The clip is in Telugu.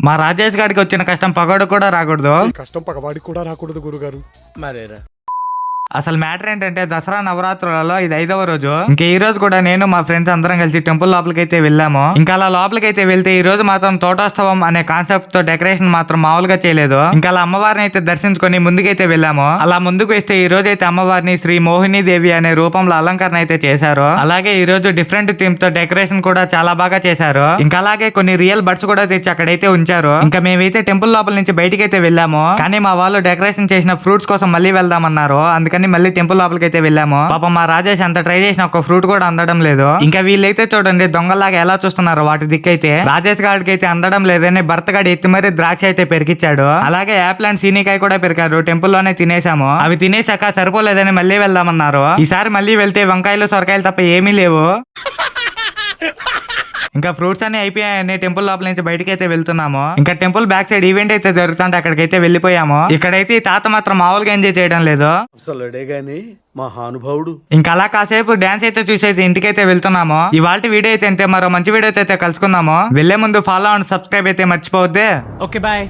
మా రాజేష్ గారికి వచ్చిన కష్టం పగోడు కూడా రాకూడదు. కష్టం పగవాడికి కూడా రాకూడదు గురుగారు. మరేరా అసలు మ్యాటర్ ఏంటంటే దసరా నవరాత్రులలో ఇది 5వ రోజు. ఇంకా ఈ రోజు కూడా నేను మా ఫ్రెండ్స్ అందరం కలిసి టెంపుల్ లోపలికి అయితే వెళ్ళాము. ఇంకా అలా లోపలికి అయితే వెళ్తే ఈ రోజు మాత్రం తోటోత్సవం అనే కాన్సెప్ట్ తో డెకరేషన్ మాత్రం మామూలుగా చేయలేదు. ఇంకా అలా అమ్మవారిని అయితే దర్శించుకొని ముందుకైతే వెళ్ళాము. అలా ముందుకు వేస్తే ఈ రోజు అయితే అమ్మవారిని శ్రీ మోహిని దేవి అనే రూపంలో అలంకరణ అయితే చేశారు. అలాగే ఈ రోజు డిఫరెంట్ థీమ్ తో డెకరేషన్ కూడా చాలా బాగా చేశారు. ఇంకా అలాగే కొన్ని రియల్ బర్డ్స్ కూడా తెచ్చి అక్కడైతే ఉంచారు. ఇంకా మేమైతే టెంపుల్ లోపల నుంచి బయటికి అయితే వెళ్ళాము. కానీ మా వాళ్ళు డెకరేషన్ చేసిన ఫ్రూట్స్ కోసం మళ్ళీ వెళ్దామన్నారు. అందుకని మళ్ళీ టెంపుల్ లోపలికి అయితే వెళ్ళాము. పాపం మా రాజేష్ అంత ట్రై చేసిన ఒక ఫ్రూట్ కూడా అందడం లేదు. ఇంకా వీళ్ళైతే చూడండి దొంగలాగా ఎలా చూస్తున్నారు వాటి దిక్కైతే. రాజేష్ గారికి అయితే అందడం లేదని భర్త గాడి ఎత్తి మరీ ద్రాక్ష అయితే పెరికిచ్చాడు. అలాగే యాపిల్ అండ్ సీనికాయ కూడా పెరికారు. టెంపుల్ లోనే తినేసాము. అవి తినేసాక సరిపోలేదని మళ్ళీ వెళ్దామన్నారు. ఈసారి మళ్ళీ వెళ్తే వంకాయలు సొరకాయలు తప్ప ఏమీ లేవు. ఇంకా ఫ్రూట్స్ అన్ని అయిపోయాయని టెంపుల్ లోపల నుంచి బయటకి అయితే వెళ్తున్నాము. ఇంకా టెంపుల్ బ్యాక్ సైడ్ ఈవెంట్ అయితే జరుగుతుంటే అక్కడికైతే వెళ్ళిపోయాము. ఇక్కడైతే ఈ తాత మాత్రం మామూలుగా ఎంజాయ్ చేయడం లేదు. అసలుడే గాని మహానుభావుడు. ఇంకా అలా కాసేపు డాన్స్ అయితే చూసేసి ఇంటికైతే వెళ్తున్నాము. ఇవాళ వీడియో అయితే అంతే. మరో మంచి వీడియో అయితే కలుసుకుందాము. వెళ్లే ముందు ఫాలో అండ్ సబ్స్క్రైబ్ అయితే మర్చిపోవద్దే. Okay bye.